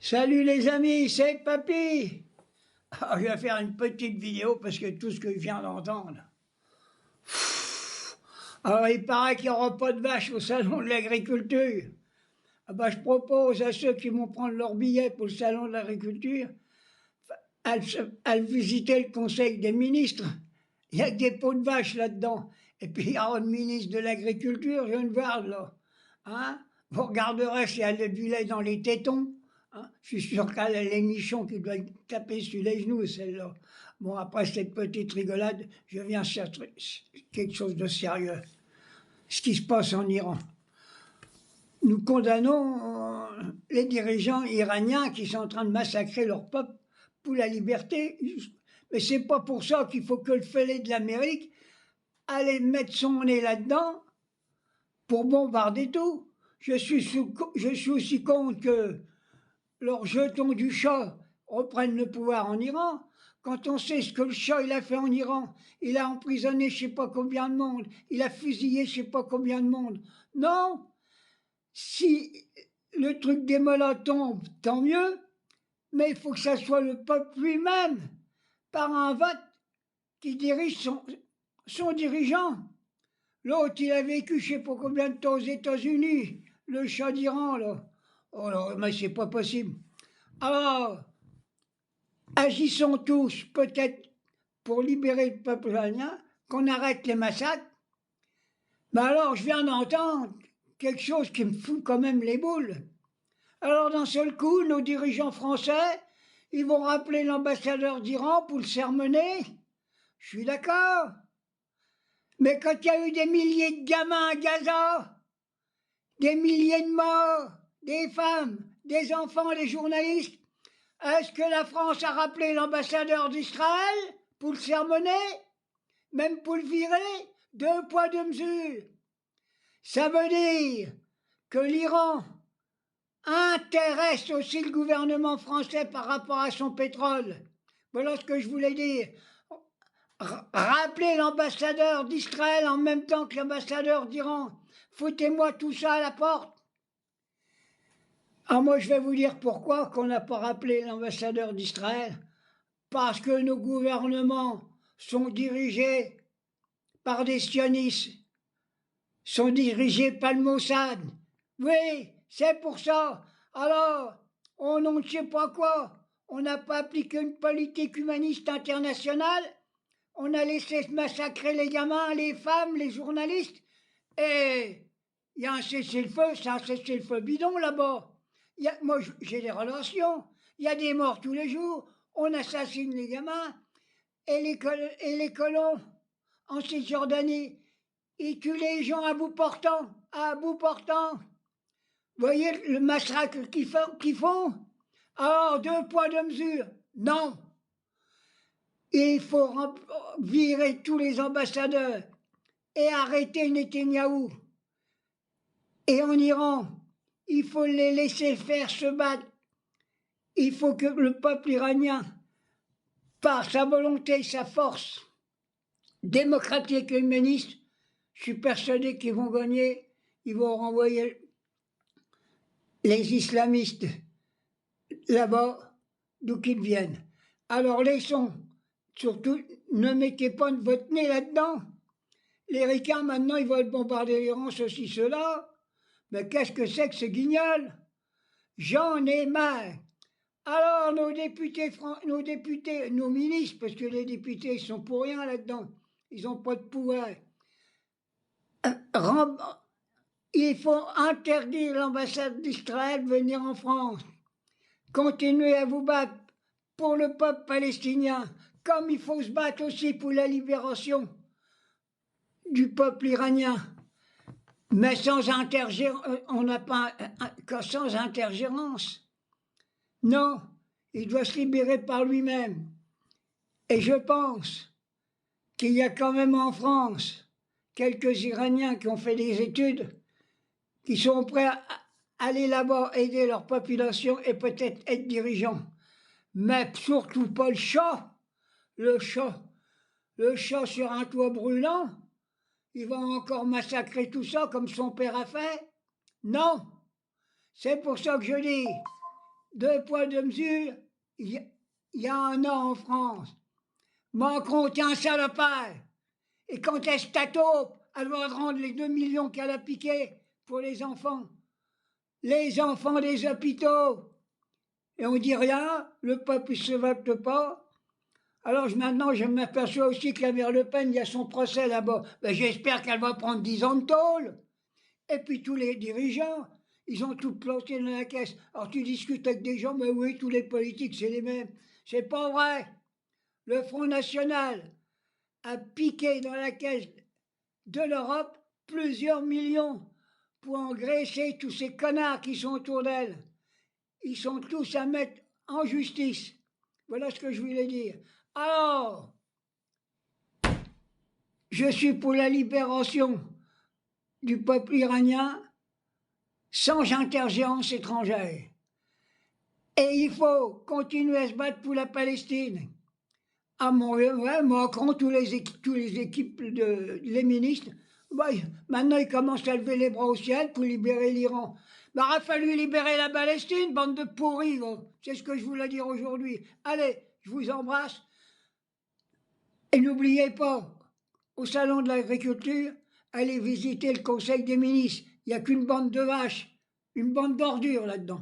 Salut les amis, c'est Papy. Je vais faire une petite vidéo parce que tout ce que je viens d'entendre. Alors il paraît qu'il n'y aura pas de vaches au salon de l'agriculture. Je propose à ceux qui vont prendre leur billet pour le salon de l'agriculture à visiter le conseil des ministres. Il y a des pots de vaches là-dedans. Et puis il y aura le ministre de l'agriculture, je ne vois là. Hein? Vous regarderez si elle a du lait dans les tétons. Hein? Je suis sûr qu'elle a les nichons qui doivent taper sur les genoux, celle-là. Bon, après cette petite rigolade, je viens chercher quelque chose de sérieux. Ce qui se passe en Iran. Nous condamnons les dirigeants iraniens qui sont en train de massacrer leur peuple pour la liberté. Mais c'est pas pour ça qu'il faut que le fêlé de l'Amérique aille mettre son nez là-dedans pour bombarder tout. Je suis aussi contre que leurs jetons du Shah reprennent le pouvoir en Iran. Quand on sait ce que le Shah il a fait en Iran, il a emprisonné je sais pas combien de monde, il a fusillé je sais pas combien de monde. Non, si le truc des mollahs tombe, tant mieux, mais il faut que ça soit le peuple lui-même, par un vote, qui dirige son dirigeant. L'autre, il a vécu je sais pas combien de temps aux États-Unis, le Shah d'Iran, là. Oh là, mais c'est pas possible. Alors, agissons tous, peut-être, pour libérer le peuple iranien, qu'on arrête les massacres. Mais alors, je viens d'entendre quelque chose qui me fout quand même les boules. Alors, d'un seul coup, nos dirigeants français, ils vont rappeler l'ambassadeur d'Iran pour le sermonner. Je suis d'accord. Mais quand il y a eu des milliers de gamins à Gaza, des milliers de morts, des femmes, des enfants, des journalistes, est-ce que la France a rappelé l'ambassadeur d'Israël pour le sermonner? Même pour le virer? 2 poids, 2 mesures. Ça veut dire que l'Iran intéresse aussi le gouvernement français par rapport à son pétrole. Voilà ce que je voulais dire. Rappelez l'ambassadeur d'Israël en même temps que l'ambassadeur d'Iran. Foutez-moi tout ça à la porte. Moi, je vais vous dire pourquoi qu'on n'a pas rappelé l'ambassadeur d'Israël. Parce que nos gouvernements sont dirigés par des sionistes, sont dirigés par le Mossad. Oui, c'est pour ça. Alors, au nom de je sais pas quoi, on n'a pas appliqué une politique humaniste internationale. On a laissé massacrer les gamins, les femmes, les journalistes. Et il y a un cessez-le-feu, c'est un cessez-le-feu bidon là-bas. Moi, j'ai des relations. Il y a des morts tous les jours. On assassine les gamins. Et les colons en Cisjordanie, ils tuent les gens à bout portant. À bout portant. Vous voyez le massacre qu'ils font? Alors, 2 poids, 2 mesures. Non. Il faut virer tous les ambassadeurs et arrêter Netanyahou. Et en Iran, il faut les laisser faire se battre. Il faut que le peuple iranien, par sa volonté, sa force démocratique et humaniste, je suis persuadé qu'ils vont gagner. Ils vont renvoyer les islamistes là-bas, d'où qu'ils viennent. Alors laissons, surtout, ne mettez pas votre nez là-dedans. Les ricains, maintenant, ils veulent bombarder l'Iran, ceci, cela. Mais qu'est-ce que c'est que ce guignol? J'en ai marre. Alors, nos ministres, parce que les députés, ils sont pour rien là-dedans. Ils n'ont pas de pouvoir. Il faut interdire l'ambassade d'Israël de venir en France. Continuez à vous battre pour le peuple palestinien, comme il faut se battre aussi pour la libération du peuple iranien. Mais sans intergérence. Non, il doit se libérer par lui-même. Et je pense qu'il y a quand même en France quelques Iraniens qui ont fait des études, qui sont prêts à aller là-bas aider leur population et peut-être être dirigeants. Mais surtout pas le Shah. Le Shah sur un toit brûlant, il va encore massacrer tout ça comme son père a fait? Non. C'est pour ça que je dis, deux poids, deux mesures, il y a un an en France. Macron tient un salopard. Et quand est-ce ta taupe, elle va rendre les 2 millions qu'elle a piqués pour les enfants. Les enfants des hôpitaux. Et on dit rien, le peuple ne se vote pas. Alors maintenant, je m'aperçois aussi que la mère Le Pen, il y a son procès là-bas. Ben, j'espère qu'elle va prendre 10 ans de tôle. Et puis tous les dirigeants, ils ont tout planté dans la caisse. Alors tu discutes avec des gens, mais oui, tous les politiques, c'est les mêmes. C'est pas vrai. Le Front National a piqué dans la caisse de l'Europe plusieurs millions pour engraisser tous ces connards qui sont autour d'elle. Ils sont tous à mettre en justice. Voilà ce que je voulais dire. Alors, je suis pour la libération du peuple iranien sans ingérence étrangère. Et il faut continuer à se battre pour la Palestine. À Macron, tous les équipes, les ministres, bah, maintenant ils commencent à lever les bras au ciel pour libérer l'Iran. Bah, il a fallu libérer la Palestine, bande de pourris. C'est ce que je voulais dire aujourd'hui. Allez, je vous embrasse. Et n'oubliez pas, au salon de l'agriculture, allez visiter le conseil des ministres. Il n'y a qu'une bande de vaches, une bande d'ordures là-dedans.